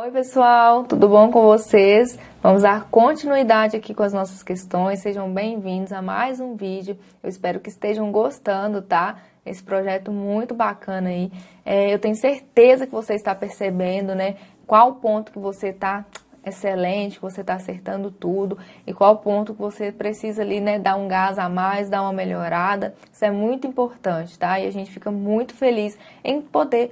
Oi pessoal, tudo bom com vocês? Vamos dar continuidade aqui com as nossas questões, sejam bem-vindos a mais um vídeo, eu espero que estejam gostando, tá? Esse projeto muito bacana aí, eu tenho certeza que você está percebendo, né, qual ponto que você está excelente, que você está acertando tudo e qual ponto que você precisa ali, né, dar um gás a mais, dar uma melhorada, isso é muito importante, tá? E a gente fica muito feliz em poder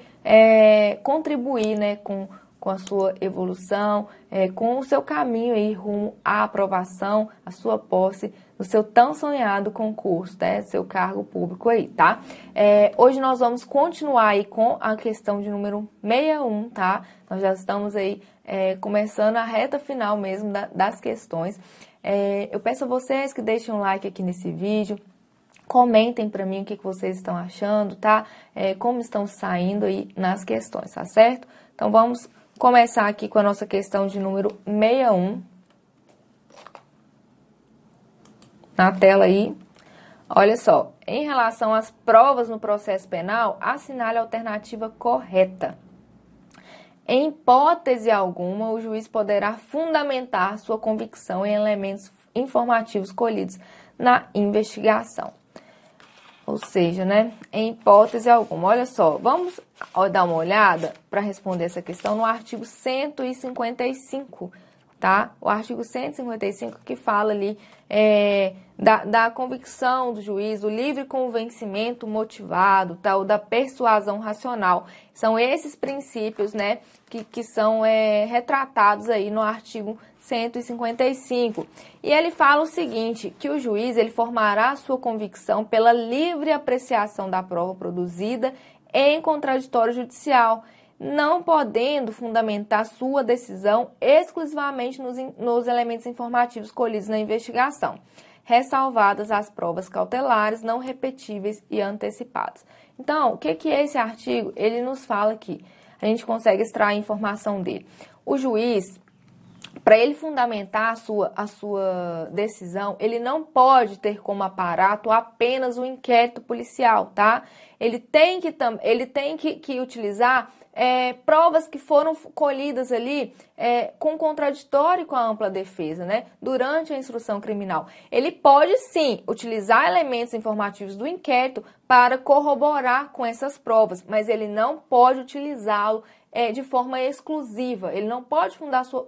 contribuir, né, com a sua evolução, com o seu caminho aí rumo à aprovação, à sua posse, no seu tão sonhado concurso, né, seu cargo público aí, tá? Hoje nós vamos continuar aí com a questão de número 61, tá? Nós já estamos aí começando a reta final mesmo das questões. Eu peço a vocês que deixem um like aqui nesse vídeo, comentem para mim o que vocês estão achando, tá? Como estão saindo aí nas questões, tá certo? Então vamos começar aqui com a nossa questão de número 61. Na tela aí. Olha só, em relação às provas no processo penal, assinale a alternativa correta. Em hipótese alguma, o juiz poderá fundamentar sua convicção em elementos informativos colhidos na investigação. Ou seja, né, em hipótese alguma. Olha só, vamos dar uma olhada para responder essa questão no artigo 155, tá? O artigo 155 que fala ali da convicção do juiz, do livre convencimento motivado, tá? Ou da persuasão racional. São esses princípios, né, que são retratados aí no artigo 155. E ele fala o seguinte, que o juiz ele formará sua convicção pela livre apreciação da prova produzida em contraditório judicial, não podendo fundamentar sua decisão exclusivamente nos elementos informativos colhidos na investigação, ressalvadas as provas cautelares, não repetíveis e antecipadas. Então, o que é esse artigo? Ele nos fala aqui, a gente consegue extrair a informação dele. O juiz, para ele fundamentar a sua decisão, ele não pode ter como aparato apenas o inquérito policial, tá? Ele tem que utilizar provas que foram colhidas ali com contraditório com a ampla defesa, né? Durante a instrução criminal. Ele pode sim utilizar elementos informativos do inquérito para corroborar com essas provas, mas ele não pode utilizá-lo de forma exclusiva. Ele não pode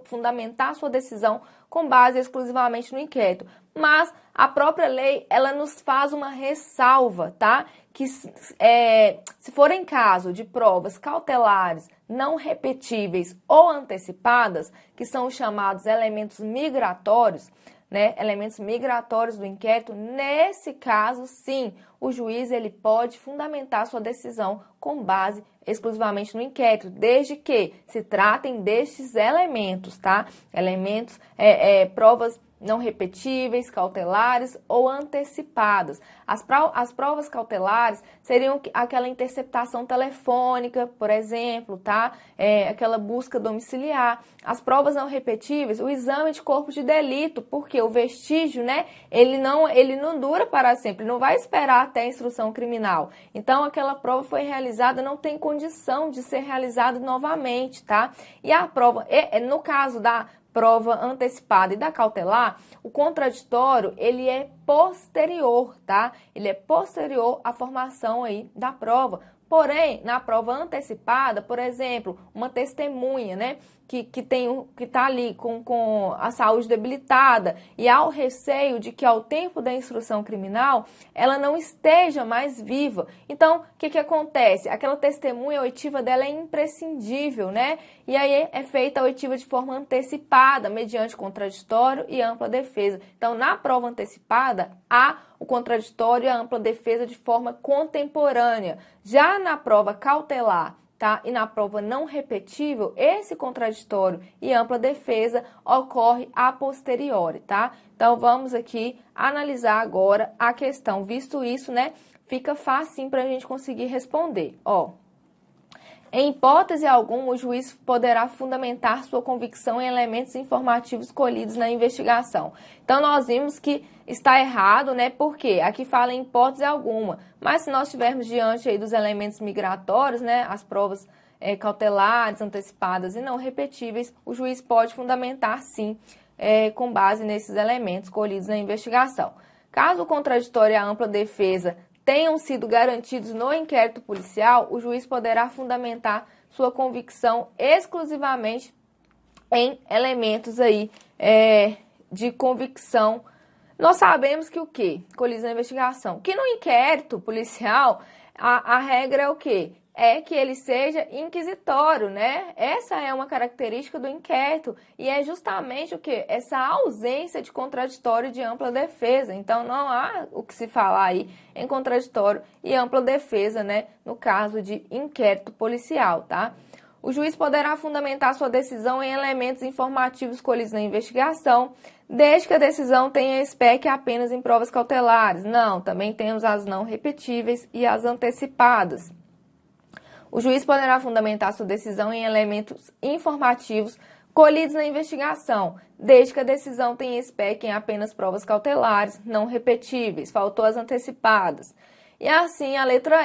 fundamentar sua decisão com base exclusivamente no inquérito. Mas a própria lei, ela nos faz uma ressalva, tá? Que se for em caso de provas cautelares, não repetíveis ou antecipadas, que são os chamados elementos migratórios, né, elementos migratórios do inquérito, nesse caso, sim, o juiz ele pode fundamentar sua decisão com base exclusivamente no inquérito, desde que se tratem destes elementos, tá? Elementos, provas não repetíveis, cautelares ou antecipadas. As provas cautelares seriam aquela interceptação telefônica, por exemplo, tá? Aquela busca domiciliar. As provas não repetíveis, o exame de corpo de delito, porque o vestígio, né, ele não dura para sempre, não vai esperar até a instrução criminal. Então, aquela prova foi realizada, não tem condição de ser realizada novamente, tá? E a prova, no caso da prova antecipada e da cautelar, o contraditório, ele é posterior, tá? Ele é posterior à formação aí da prova. Porém, na prova antecipada, por exemplo, uma testemunha, né, que está ali com a saúde debilitada e há o receio de que ao tempo da instrução criminal ela não esteja mais viva. Então, o que acontece? Aquela testemunha, a oitiva dela é imprescindível, né? E aí é feita a oitiva de forma antecipada, mediante contraditório e ampla defesa. Então, na prova antecipada, há o contraditório e a ampla defesa de forma contemporânea. Já na prova cautelar, tá? E na prova não repetível, esse contraditório e ampla defesa ocorre a posteriori, tá? Então, vamos aqui analisar agora a questão. Visto isso, né, fica fácil para a gente conseguir responder. Ó, em hipótese alguma, o juiz poderá fundamentar sua convicção em elementos informativos colhidos na investigação. Então, nós vimos que está errado, né? Porque aqui fala em hipótese alguma. Mas se nós estivermos diante aí dos elementos migratórios, né? As provas cautelares, antecipadas e não repetíveis, o juiz pode fundamentar sim, com base nesses elementos colhidos na investigação. Caso o contraditório e a ampla defesa tenham sido garantidos no inquérito policial, o juiz poderá fundamentar sua convicção exclusivamente em elementos aí de convicção. Nós sabemos que o quê? Colhidos na investigação. Que no inquérito policial, a regra é o quê? É que ele seja inquisitório, né? Essa é uma característica do inquérito e é justamente o quê? Essa ausência de contraditório de ampla defesa. Então, não há o que se falar aí em contraditório e ampla defesa, né? No caso de inquérito policial, tá? O juiz poderá fundamentar sua decisão em elementos informativos colhidos na investigação, desde que a decisão tenha espécie apenas em provas cautelares. Não, também temos as não repetíveis e as antecipadas. O juiz poderá fundamentar sua decisão em elementos informativos colhidos na investigação, desde que a decisão tenha espécie em apenas provas cautelares, não repetíveis. Faltou as antecipadas. E assim, a letra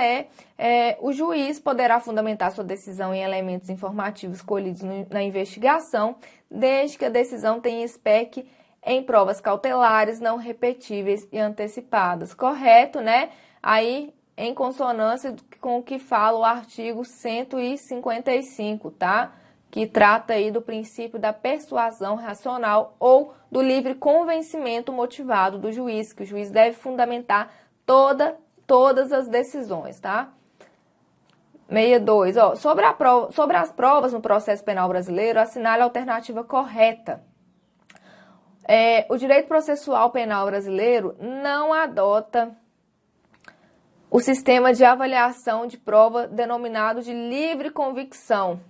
o juiz poderá fundamentar sua decisão em elementos informativos colhidos na investigação, desde que a decisão tenha espécie em provas cautelares, não repetíveis e antecipadas. Correto, né? Aí, em consonância com o que fala o artigo 155, tá? Que trata aí do princípio da persuasão racional ou do livre convencimento motivado do juiz, que o juiz deve fundamentar todas as decisões, tá? 62, ó, sobre as provas no processo penal brasileiro, assinale a alternativa correta. O direito processual penal brasileiro não adota o sistema de avaliação de prova denominado de livre convicção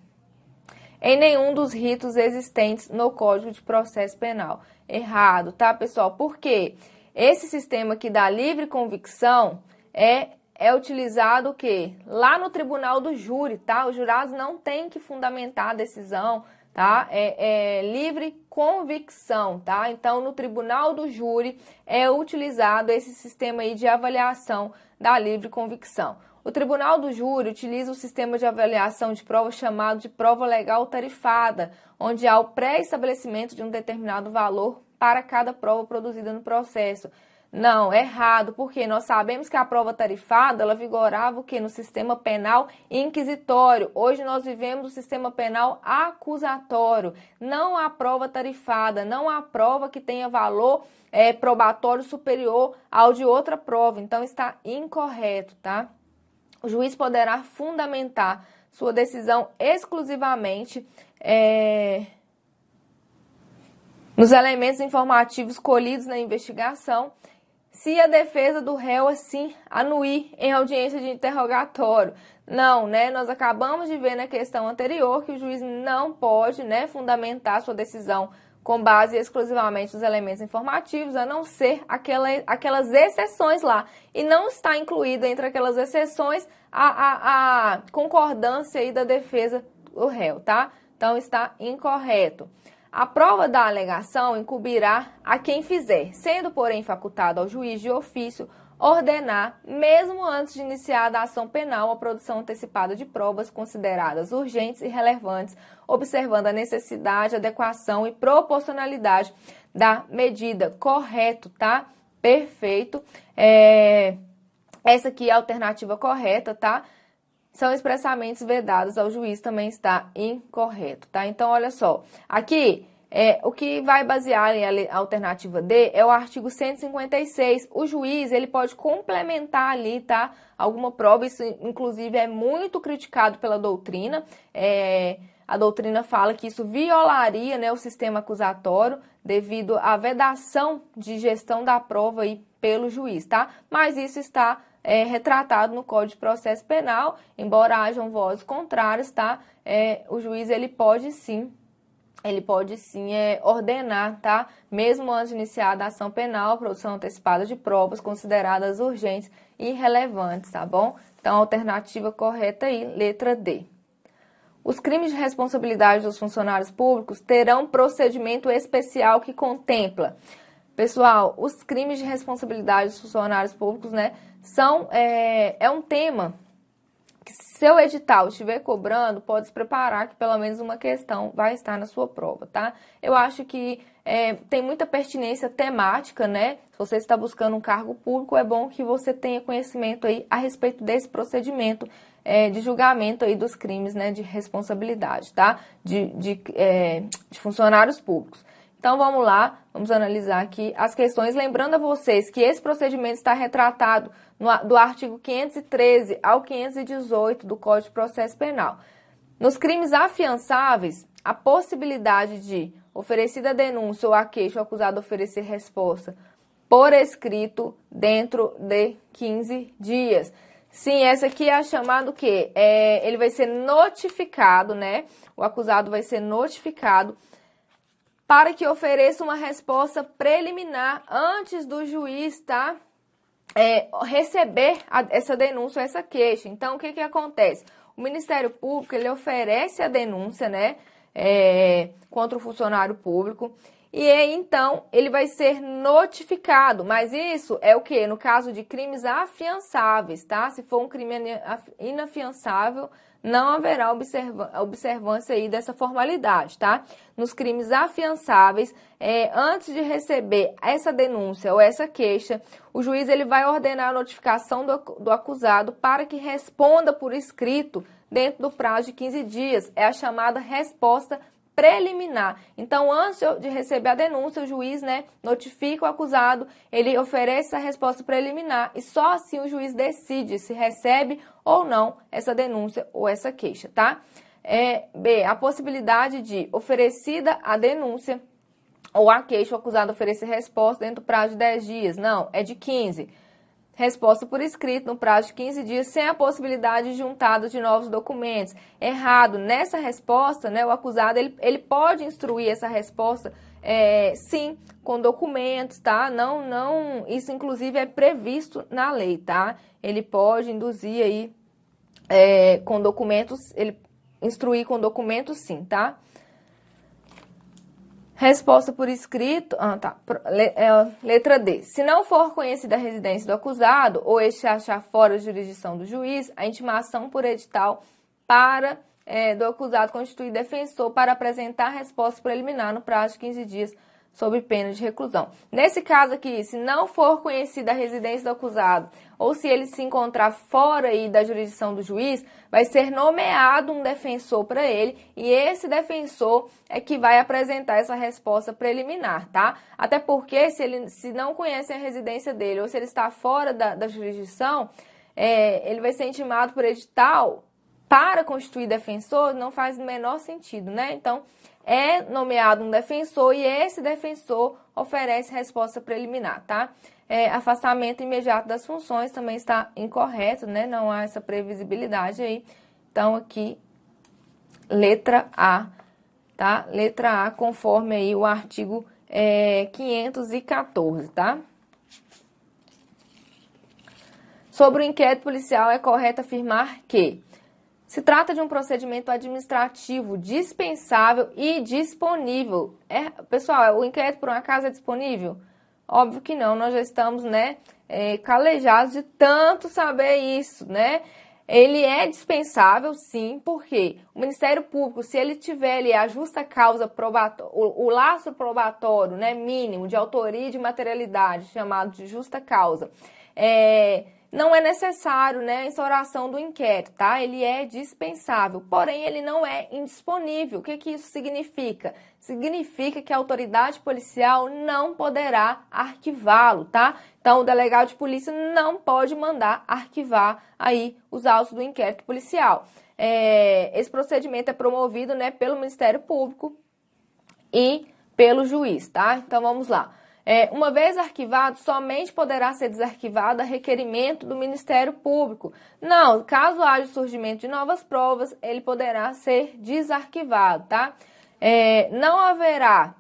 em nenhum dos ritos existentes no Código de Processo Penal. Errado, tá, pessoal? Por quê? Esse sistema que dá livre convicção é utilizado o quê? Lá no tribunal do júri, tá? Os jurados não têm que fundamentar a decisão, tá? É livre convicção, tá? Então, no tribunal do júri é utilizado esse sistema aí de avaliação da livre convicção. O tribunal do júri utiliza o sistema de avaliação de prova chamado de prova legal tarifada, onde há o pré-estabelecimento de um determinado valor para cada prova produzida no processo. Não, errado, porque nós sabemos que a prova tarifada, ela vigorava o quê? No sistema penal inquisitório. Hoje nós vivemos o sistema penal acusatório. Não há prova tarifada, não há prova que tenha valor probatório superior ao de outra prova. Então, está incorreto, tá? O juiz poderá fundamentar sua decisão exclusivamente nos elementos informativos colhidos na investigação, se a defesa do réu, assim, anuir em audiência de interrogatório. Não, né? Nós acabamos de ver na questão anterior que o juiz não pode, né, fundamentar sua decisão com base exclusivamente nos elementos informativos, a não ser aquelas exceções lá. E não está incluída entre aquelas exceções a concordância aí da defesa do réu, tá? Então, está incorreto. A prova da alegação incumbirá a quem fizer, sendo, porém, facultado ao juiz de ofício ordenar, mesmo antes de iniciada a ação penal, a produção antecipada de provas consideradas urgentes e relevantes, observando a necessidade, adequação e proporcionalidade da medida. Correto, tá? Perfeito. Essa aqui é a alternativa correta, tá? São expressamente vedados ao juiz, também está incorreto, tá? Então, olha só, aqui, o que vai basear a alternativa D é o artigo 156. O juiz, ele pode complementar ali, tá? Alguma prova, isso inclusive é muito criticado pela doutrina. A doutrina fala que isso violaria, né, o sistema acusatório devido à vedação de gestão da prova aí pelo juiz, tá? Mas isso está retratado no Código de Processo Penal, embora hajam vozes contrárias, tá? O juiz, ele pode sim ordenar, tá? Mesmo antes de iniciar a ação penal, a produção antecipada de provas consideradas urgentes e relevantes, tá bom? Então, a alternativa correta aí, letra D. Os crimes de responsabilidade dos funcionários públicos terão procedimento especial que contempla. Pessoal, os crimes de responsabilidade dos funcionários públicos, né, é um tema que seu edital estiver cobrando, pode se preparar que pelo menos uma questão vai estar na sua prova, tá? Eu acho que tem muita pertinência temática, né? Se você está buscando um cargo público, é bom que você tenha conhecimento aí a respeito desse procedimento de julgamento aí dos crimes, né, de responsabilidade, tá? De funcionários públicos. Então, vamos lá, vamos analisar aqui as questões. Lembrando a vocês que esse procedimento está retratado do artigo 513 ao 518 do Código de Processo Penal. Nos crimes afiançáveis, a possibilidade de oferecida a denúncia ou a queixa, o acusado oferecer resposta por escrito dentro de 15 dias. Sim, essa aqui é a chamada o quê? Ele vai ser notificado, né? O acusado vai ser notificado para que ofereça uma resposta preliminar antes do juiz, tá? Receber essa denúncia ou essa queixa. Então, o que que acontece? O Ministério Público, ele oferece a denúncia, né? Contra o funcionário público. E aí, então, ele vai ser notificado. Mas isso é o quê? No caso de crimes afiançáveis, tá? Se for um crime inafiançável, não haverá observância aí dessa formalidade, tá? Nos crimes afiançáveis, antes de receber essa denúncia ou essa queixa, o juiz ele vai ordenar a notificação do acusado para que responda por escrito dentro do prazo de 15 dias. É a chamada resposta preliminar. Então, antes de receber a denúncia, o juiz, né, notifica o acusado, ele oferece a resposta preliminar e só assim o juiz decide se recebe ou não essa denúncia ou essa queixa, tá? B, a possibilidade de, oferecida a denúncia ou a queixa, o acusado oferecer resposta dentro do prazo de 10 dias. Não, é de 15. Resposta por escrito no prazo de 15 dias, sem a possibilidade de juntada de novos documentos. Errado. Nessa resposta, né, o acusado ele pode instruir essa resposta, sim, com documentos, tá? Não, isso inclusive é previsto na lei, tá? Ele pode induzir aí com documentos, ele instruir com documentos, sim, tá? Resposta por escrito, letra D. Se não for conhecida a residência do acusado ou este achar fora da jurisdição do juiz, a intimação por edital do acusado constituir defensor para apresentar resposta preliminar no prazo de 15 dias sob pena de reclusão. Nesse caso aqui, se não for conhecida a residência do acusado ou se ele se encontrar fora aí da jurisdição do juiz, vai ser nomeado um defensor para ele e esse defensor é que vai apresentar essa resposta preliminar, tá? Até porque se não conhece a residência dele ou se ele está fora da jurisdição, ele vai ser intimado por edital para constituir defensor, não faz o menor sentido, né? Então, é nomeado um defensor e esse defensor oferece resposta preliminar, tá? Afastamento imediato das funções também está incorreto, né? Não há essa previsibilidade aí. Então, aqui, letra A, tá? Letra A, conforme aí o artigo 514, tá? Sobre o inquérito policial, é correto afirmar que se trata de um procedimento administrativo dispensável e disponível. Pessoal, o inquérito por um acaso é disponível? Óbvio que não, nós já estamos, né, calejados de tanto saber isso, né? Ele é dispensável, sim, porque o Ministério Público, se ele tiver ali a justa causa probatória, o laço probatório, né, mínimo de autoria e de materialidade, chamado de justa causa, não é necessário, né, a instauração do inquérito, tá? Ele é dispensável, porém ele não é indisponível. O que que isso significa? Significa que a autoridade policial não poderá arquivá-lo, tá? Então, o delegado de polícia não pode mandar arquivar aí os autos do inquérito policial. Esse procedimento é promovido, né, pelo Ministério Público e pelo juiz, tá? Então, vamos lá. Uma vez arquivado, somente poderá ser desarquivado a requerimento do Ministério Público. Não, caso haja o surgimento de novas provas, ele poderá ser desarquivado, tá? Não haverá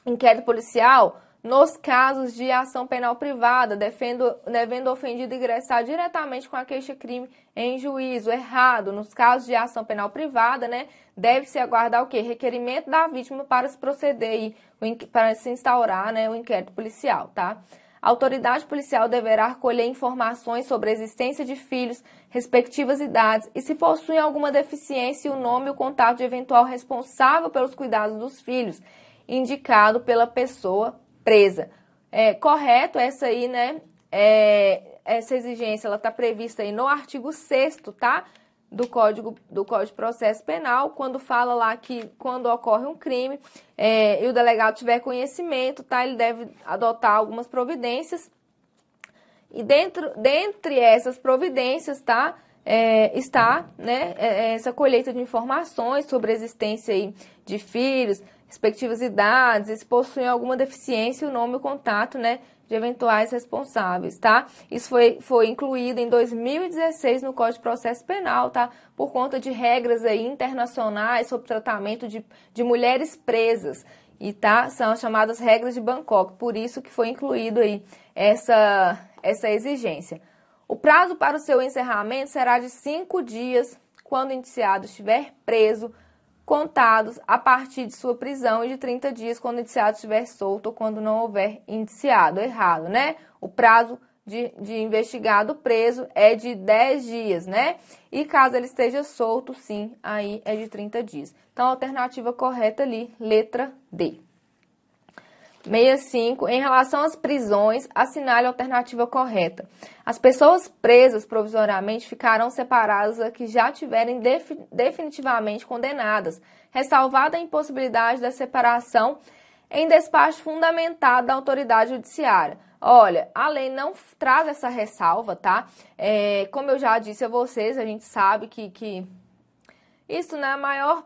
inquérito policial nos casos de ação penal privada, devendo o ofendido ingressar diretamente com a queixa-crime em juízo. Errado. Nos casos de ação penal privada, né, deve-se aguardar o quê? Requerimento da vítima para se proceder aí, para se instaurar, né, o inquérito policial, tá? a autoridade policial deverá colher informações sobre a existência de filhos, respectivas idades e se possuem alguma deficiência, o nome e o contato de eventual responsável pelos cuidados dos filhos, indicado pela pessoa presa. Correto essa aí, né? Essa exigência, ela está prevista aí no artigo 6º, tá? Do Código de Processo Penal, quando fala lá que quando ocorre um crime e o delegado tiver conhecimento, tá? Ele deve adotar algumas providências. E dentre essas providências, tá? Está, né, essa colheita de informações sobre a existência aí de filhos, respectivas idades, se possuem alguma deficiência, o nome e o contato, né, de eventuais responsáveis, tá? Isso foi incluído em 2016 no Código de Processo Penal, tá? Por conta de regras aí internacionais sobre tratamento de mulheres presas. E tá? São as chamadas regras de Bangkok, por isso que foi incluído aí essa exigência. O prazo para o seu encerramento será de 5 dias, quando o indiciado estiver preso, contados a partir de sua prisão, e de 30 dias quando o indiciado estiver solto ou quando não houver indiciado. Errado, né? O prazo de investigado preso é de 10 dias, né? E caso ele esteja solto, sim, aí é de 30 dias. Então, a alternativa correta ali, letra D. 65. Em relação às prisões, assinale a alternativa correta. As pessoas presas provisoriamente ficarão separadas a que já tiverem definitivamente condenadas, ressalvada a impossibilidade da separação em despacho fundamentado da autoridade judiciária. Olha, a lei não traz essa ressalva, tá? Como eu já disse a vocês, a gente sabe que isso na maior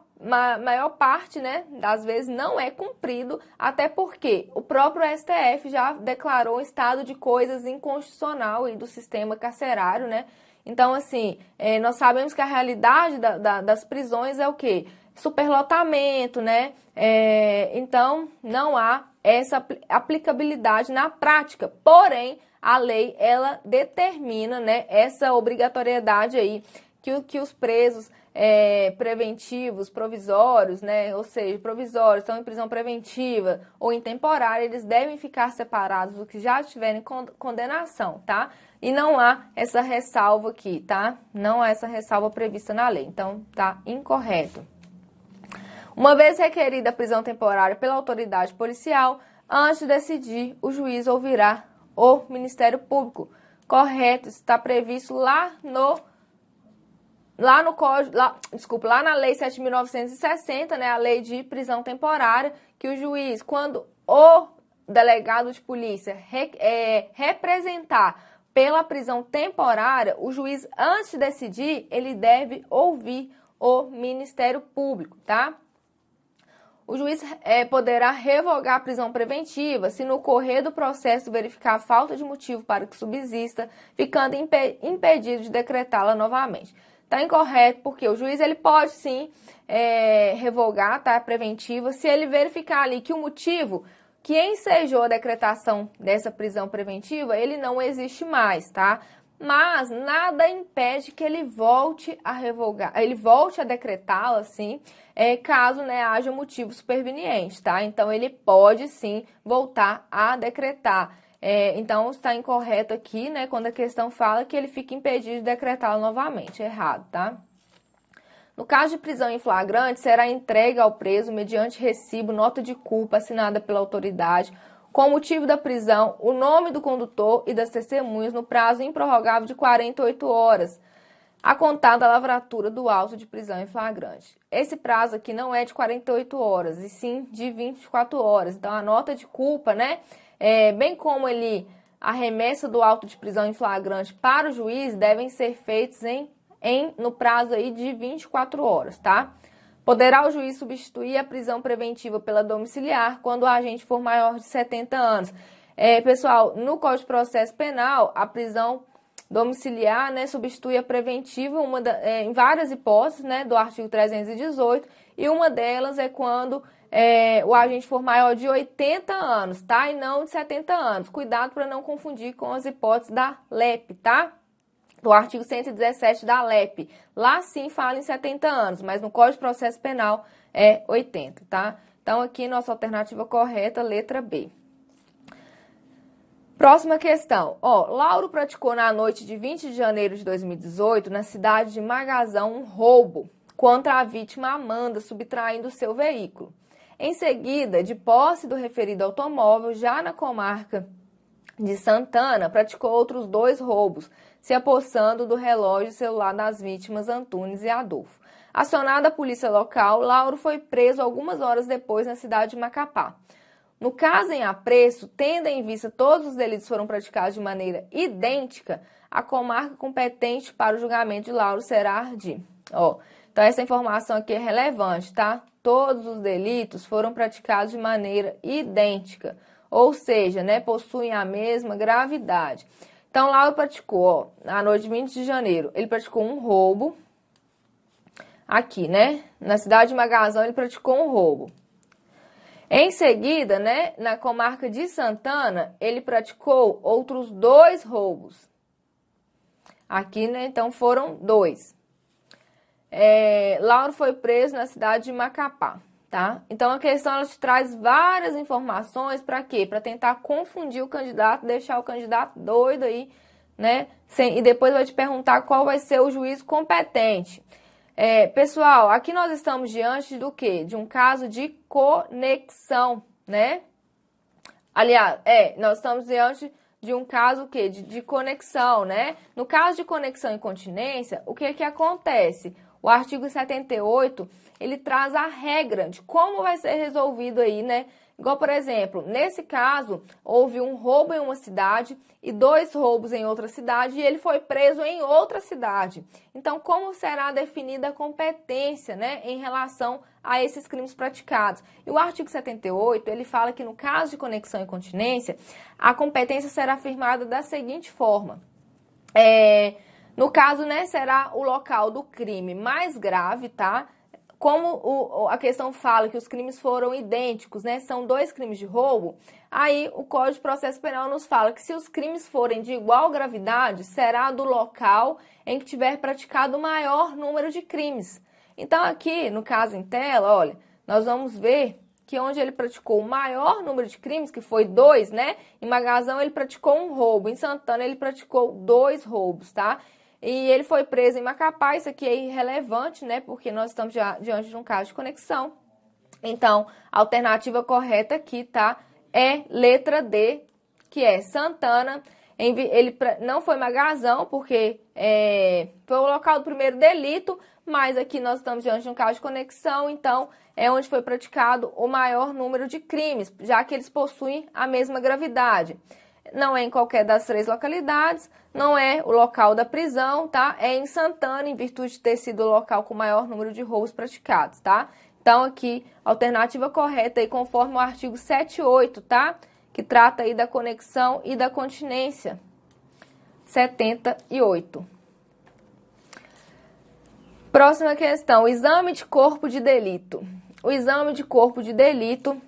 parte, né, das vezes não é cumprido, até porque o próprio STF já declarou o estado de coisas inconstitucional e do sistema carcerário, né? Então, assim, nós sabemos que a realidade das prisões é o quê? Superlotamento, né? Então, não há essa aplicabilidade na prática. Porém, a lei, ela determina, né, essa obrigatoriedade aí que os presos preventivos, provisórios, né, ou seja, provisórios, estão em prisão preventiva ou em temporária, eles devem ficar separados do que já tiverem condenação, tá? E não há essa ressalva aqui, tá? Não há essa ressalva prevista na lei, então tá incorreto. Uma vez requerida a prisão temporária pela autoridade policial, antes de decidir, o juiz ouvirá o Ministério Público. Correto, isso está previsto lá na Lei 7.960, né, a Lei de Prisão Temporária, que o juiz, quando o delegado de polícia representar pela prisão temporária, o juiz, antes de decidir, ele deve ouvir o Ministério Público, tá? O juiz poderá revogar a prisão preventiva se no correr do processo verificar a falta de motivo para que subsista, ficando impedido de decretá-la novamente. Está incorreto porque o juiz ele pode sim revogar, tá, a preventiva, se ele verificar ali que o motivo que ensejou a decretação dessa prisão preventiva, ele não existe mais, tá? Mas nada impede que ele volte a revogar, ele volte a decretá-la, assim, caso, né, haja motivo superveniente, tá? Então, ele pode, sim, voltar a decretar. Então, está incorreto aqui, né, quando a questão fala que ele fica impedido de decretá-lo novamente. Errado, tá? No caso de prisão em flagrante, será entregue ao preso, mediante recibo, nota de culpa assinada pela autoridade, com o motivo da prisão, o nome do condutor e das testemunhas no prazo improrrogável de 48 horas, a contar da lavratura do auto de prisão em flagrante. Esse prazo aqui não é de 48 horas, e sim de 24 horas. Então, a nota de culpa, né, bem como a remessa do auto de prisão em flagrante para o juiz, devem ser feitos no prazo aí de 24 horas, tá? Poderá o juiz substituir a prisão preventiva pela domiciliar quando o agente for maior de 70 anos. Pessoal, no Código de Processo Penal, a prisão domiciliar, né, substitui a preventiva em várias hipóteses, né, do artigo 318, e uma delas é quando o agente for maior de 80 anos, tá? E não de 70 anos. Cuidado para não confundir com as hipóteses da LEP, tá? Do artigo 117 da LEP. Lá sim fala em 70 anos, mas no Código de Processo Penal é 80, tá? Então aqui nossa alternativa correta, letra B. Próxima questão. Ó, Lauro praticou na noite de 20 de janeiro de 2018, na cidade de Magazão, um roubo contra a vítima Amanda, subtraindo seu veículo. Em seguida, de posse do referido automóvel, já na comarca de Santana, praticou outros 2 roubos, se apossando do relógio celular das vítimas Antunes e Adolfo. Acionada a polícia local, Lauro foi preso algumas horas depois na cidade de Macapá. No caso em apreço, tendo em vista todos os delitos foram praticados de maneira idêntica, a comarca competente para o julgamento de Lauro será Ardi. Ó, então essa informação aqui é relevante, tá? Todos os delitos foram praticados de maneira idêntica, ou seja, né, possuem a mesma gravidade. Então, Lauro praticou, ó, na noite de 20 de janeiro, ele praticou um roubo, aqui, né, na cidade de Magazão ele praticou um roubo. Em seguida, né, na comarca de Santana, ele praticou outros 2 roubos. Aqui, né, então foram 2. Lauro foi preso na cidade de Macapá, tá? Então a questão ela te traz várias informações para quê? Para tentar confundir o candidato, deixar o candidato doido aí, né? E depois vai te perguntar qual vai ser o juiz competente. Pessoal, aqui nós estamos diante do quê? De um caso de conexão, né? Aliás, nós estamos diante de um caso o quê? De conexão, né? No caso de conexão e continência, o que que acontece? O artigo 78, ele traz a regra de como vai ser resolvido aí, né? Igual, por exemplo, nesse caso, houve um roubo em uma cidade e 2 roubos em outra cidade e ele foi preso em outra cidade. Então, como será definida a competência, né, em relação a esses crimes praticados? E o artigo 78, ele fala que no caso de conexão e continência, a competência será afirmada da seguinte forma. No caso, né, será o local do crime mais grave, tá? Como a questão fala que os crimes foram idênticos, né? São 2 crimes de roubo, aí o Código de Processo Penal nos fala que se os crimes forem de igual gravidade, será do local em que tiver praticado o maior número de crimes. Então aqui, no caso em tela, olha, nós vamos ver que onde ele praticou o maior número de crimes, que foi 2, né? Em Magazão ele praticou um roubo, em Santana ele praticou 2 roubos, tá? E ele foi preso em Macapá, isso aqui é irrelevante, né? Porque nós estamos diante de um caso de conexão. Então, a alternativa correta aqui, tá? É letra D, que é Santana. Ele não foi Magazão, porque foi o local do primeiro delito, mas aqui nós estamos diante de um caso de conexão, então é onde foi praticado o maior número de crimes, já que eles possuem a mesma gravidade. Não é em qualquer das 3 localidades, não é o local da prisão, tá? É em Santana, em virtude de ter sido o local com o maior número de roubos praticados, tá? Então, aqui, alternativa correta aí, conforme o artigo 78, tá? Que trata aí da conexão e da continência. 78. Próxima questão, o exame de corpo de delito. O exame de corpo de delito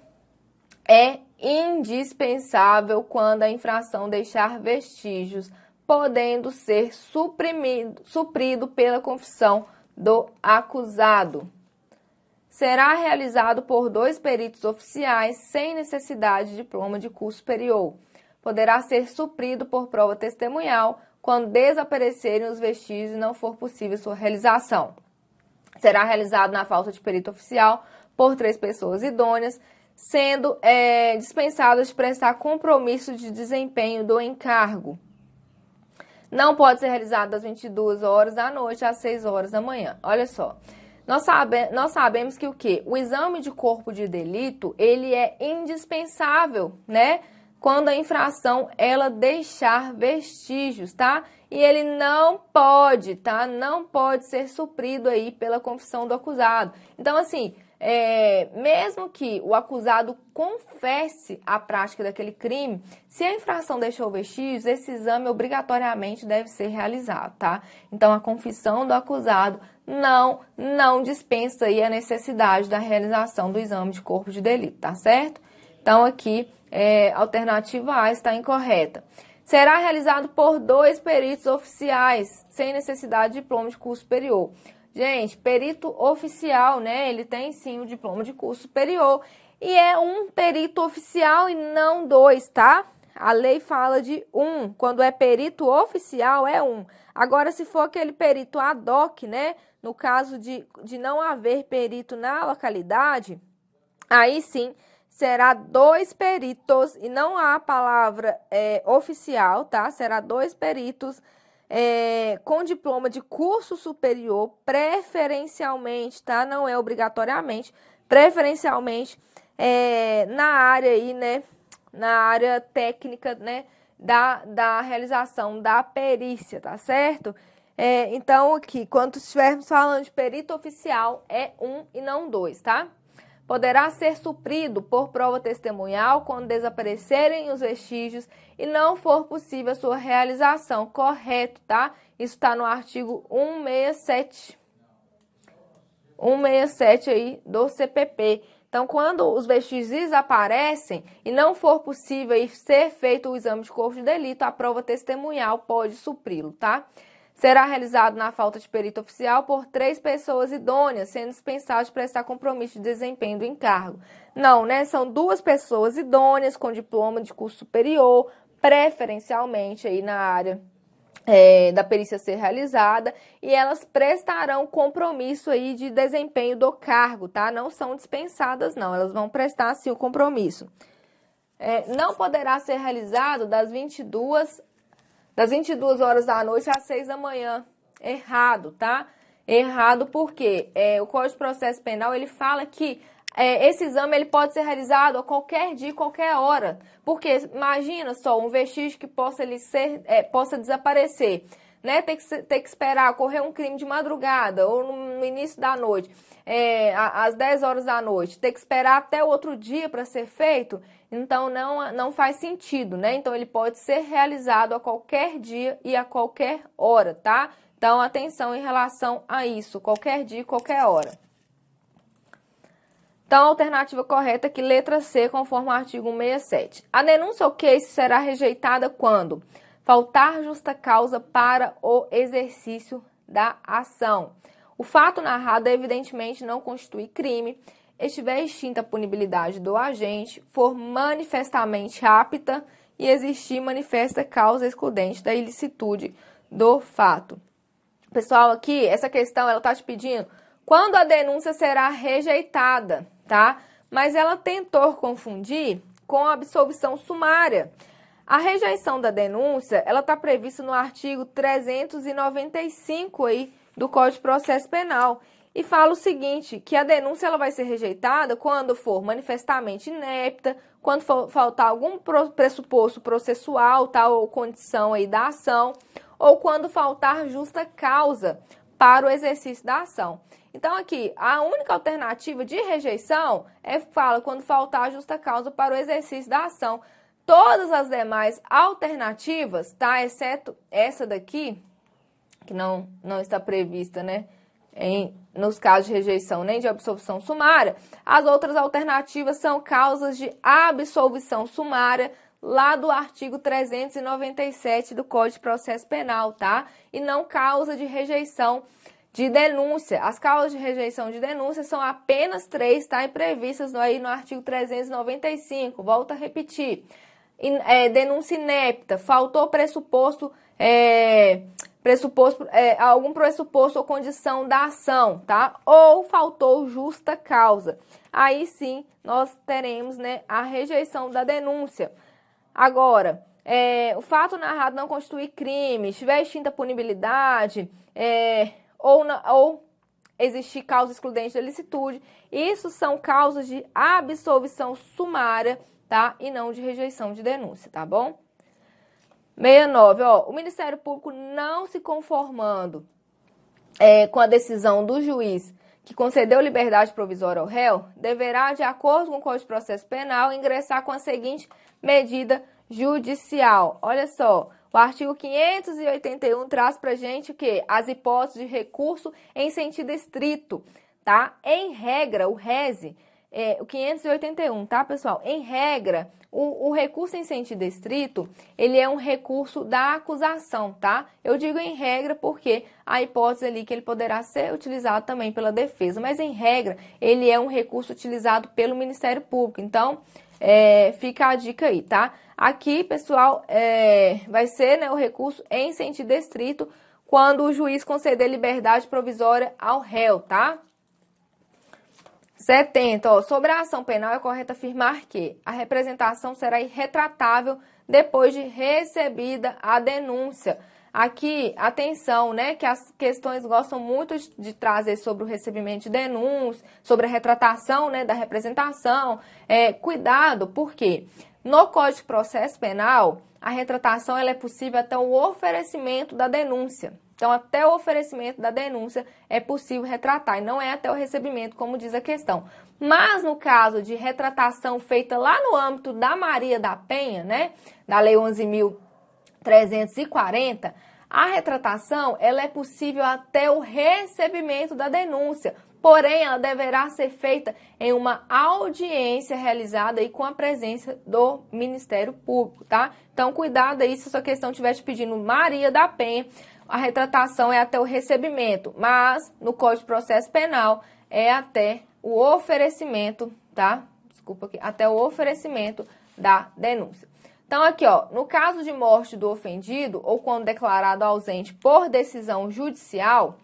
é indispensável quando a infração deixar vestígios, podendo ser suprido pela confissão do acusado. Será realizado por 2 peritos oficiais sem necessidade de diploma de curso superior. Poderá ser suprido por prova testemunhal quando desaparecerem os vestígios e não for possível sua realização. Será realizado na falta de perito oficial por 3 pessoas idôneas, sendo dispensadas de prestar compromisso de desempenho do encargo. Não pode ser realizado das 22 horas da noite às 6 horas da manhã. Olha só, nós sabemos que o quê? O exame de corpo de delito, ele é indispensável, né? Quando a infração, ela deixar vestígios, tá? E ele não pode, tá? Não pode ser suprido aí pela confissão do acusado. Então, assim, mesmo que o acusado confesse a prática daquele crime, se a infração deixou vestígios, esse exame obrigatoriamente deve ser realizado, tá? Então, a confissão do acusado não dispensa aí a necessidade da realização do exame de corpo de delito, tá certo? Então, aqui, a alternativa A está incorreta. Será realizado por 2 peritos oficiais, sem necessidade de diploma de curso superior. Gente, perito oficial, né? Ele tem sim o diploma de curso superior. E é um perito oficial e não 2, tá? A lei fala de 1. Quando é perito oficial, é 1. Agora, se for aquele perito ad hoc, né? No caso de não haver perito na localidade, aí sim será 2 peritos, e não há a palavra oficial, tá? Será 2 peritos com diploma de curso superior, preferencialmente, tá? Não é obrigatoriamente, preferencialmente na área aí, né? Na área técnica, né? Da realização da perícia, tá certo? Então, aqui, quando estivermos falando de perito oficial, é 1 e não 2, tá? Poderá ser suprido por prova testemunhal quando desaparecerem os vestígios e não for possível a sua realização. Correto, tá? Isso está no artigo 167. 167 aí do CPP. Então, quando os vestígios desaparecem e não for possível aí ser feito o exame de corpo de delito, a prova testemunhal pode supri-lo, tá? Será realizado na falta de perito oficial por 3 pessoas idôneas, sendo dispensável de prestar compromisso de desempenho do encargo. Não, né? São 2 pessoas idôneas com diploma de curso superior, preferencialmente aí na área da perícia ser realizada, e elas prestarão compromisso aí de desempenho do cargo, tá? Não são dispensadas, não. Elas vão prestar, sim, o compromisso. Não poderá ser realizado das 22 horas da noite às 6 da manhã. Errado, tá? Errado porque o Código de Processo Penal, ele fala que esse exame ele pode ser realizado a qualquer dia, qualquer hora. Porque imagina só, um vestígio que possa desaparecer, né? Ter que esperar ocorrer um crime de madrugada ou no início da noite, às 10 horas da noite, ter que esperar até o outro dia para ser feito. Então, não faz sentido, né? Então, ele pode ser realizado a qualquer dia e a qualquer hora, tá? Então, atenção em relação a isso, qualquer dia e qualquer hora. Então, a alternativa correta é que letra C, conforme o artigo 167. A denúncia ou case será rejeitada quando faltar justa causa para o exercício da ação. O fato narrado, evidentemente, não constitui crime, estiver extinta a punibilidade do agente, for manifestamente apta e existir manifesta causa excludente da ilicitude do fato. Pessoal, aqui, essa questão, ela está te pedindo quando a denúncia será rejeitada, tá? Mas ela tentou confundir com a absolvição sumária. A rejeição da denúncia, ela está prevista no artigo 395 aí do Código de Processo Penal. E fala o seguinte, que a denúncia ela vai ser rejeitada quando for manifestamente inepta, quando for faltar algum pressuposto processual, tá, ou condição aí da ação, ou quando faltar justa causa para o exercício da ação. Então, aqui, a única alternativa de rejeição fala quando faltar justa causa para o exercício da ação. Todas as demais alternativas, tá, exceto essa daqui, que não está prevista, né, nos casos de rejeição nem de absolvição sumária, as outras alternativas são causas de absolvição sumária, lá do artigo 397 do Código de Processo Penal, tá? E não causa de rejeição de denúncia. As causas de rejeição de denúncia são apenas 3, tá? E previstas aí no artigo 395. Volto a repetir. Denúncia inepta, faltou algum pressuposto ou condição da ação, tá? Ou faltou justa causa. Aí sim, nós teremos, né, a rejeição da denúncia. Agora, o fato narrado não constitui crime, estiver extinta a punibilidade, ou existir causa excludente da licitude, isso são causas de absolvição sumária, tá? E não de rejeição de denúncia, tá bom? 69, ó, o Ministério Público não se conformando com a decisão do juiz que concedeu liberdade provisória ao réu, deverá, de acordo com o Código de Processo Penal, ingressar com a seguinte medida judicial. Olha só, o artigo 581 traz pra gente o quê? As hipóteses de recurso em sentido estrito, tá? Em regra, o RESE, o 581, tá, pessoal? Em regra, o recurso em sentido estrito, ele é um recurso da acusação, tá? Eu digo em regra porque a hipótese ali que ele poderá ser utilizado também pela defesa, mas em regra, ele é um recurso utilizado pelo Ministério Público. Então, fica a dica aí, tá? Aqui, pessoal, vai ser, né, o recurso em sentido estrito quando o juiz conceder liberdade provisória ao réu, tá? 70, ó, sobre a ação penal é correto afirmar que a representação será irretratável depois de recebida a denúncia. Aqui, atenção, né, que as questões gostam muito de trazer sobre o recebimento de denúncia, sobre a retratação, né, da representação. Cuidado, porque no Código de Processo Penal, a retratação ela é possível até o oferecimento da denúncia. Então, até o oferecimento da denúncia é possível retratar, e não é até o recebimento, como diz a questão. Mas, no caso de retratação feita lá no âmbito da Maria da Penha, né, da Lei 11.340, a retratação ela é possível até o recebimento da denúncia, porém, ela deverá ser feita em uma audiência realizada aí com a presença do Ministério Público, tá? Então, cuidado aí se a sua questão estiver te pedindo Maria da Penha, a retratação é até o recebimento, mas no Código de Processo Penal é até o oferecimento, tá? Desculpa aqui, até o oferecimento da denúncia. Então, aqui, ó, no caso de morte do ofendido ou quando declarado ausente por decisão judicial,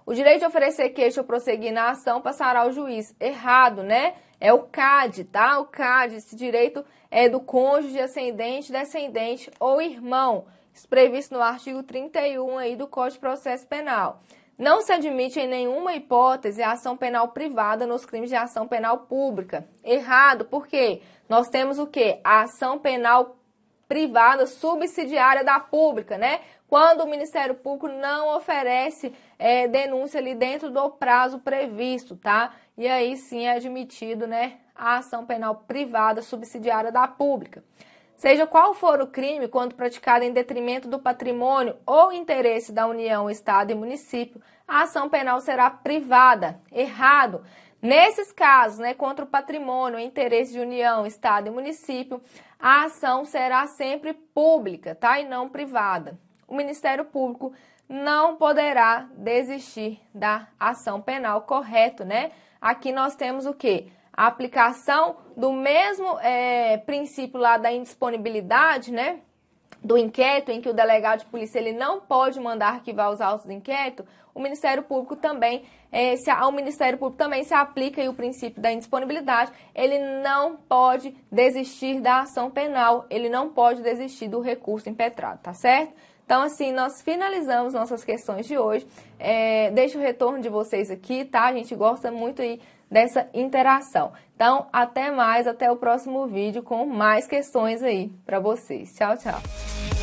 o direito de oferecer queixa ou prosseguir na ação passará ao juiz. Errado, né? É o CAD, tá? O CAD, esse direito é do cônjuge, ascendente, descendente ou irmão. Isso previsto no artigo 31 aí do Código de Processo Penal. Não se admite em nenhuma hipótese a ação penal privada nos crimes de ação penal pública. Errado, por quê? Nós temos o quê? A ação penal privada subsidiária da pública, né? Quando o Ministério Público não oferece denúncia ali dentro do prazo previsto, tá? E aí sim é admitido, né, a ação penal privada subsidiária da pública. Seja qual for o crime, quando praticado em detrimento do patrimônio ou interesse da União, Estado e município, a ação penal será privada. Errado. Nesses casos, né, contra o patrimônio, interesse de União, Estado e município, a ação será sempre pública, tá? E não privada. O Ministério Público não poderá desistir da ação penal, correto, né? Aqui nós temos o quê? A aplicação do mesmo princípio lá da indisponibilidade, né, do inquérito, em que o delegado de polícia ele não pode mandar arquivar os autos do inquérito, o Ministério Público também, ao Ministério Público também se aplica aí o princípio da indisponibilidade, ele não pode desistir da ação penal, ele não pode desistir do recurso impetrado, tá certo? Então, assim, nós finalizamos nossas questões de hoje. Deixo o retorno de vocês aqui, tá? A gente gosta muito aí dessa interação. Então, até mais, até o próximo vídeo com mais questões aí para vocês. Tchau, tchau!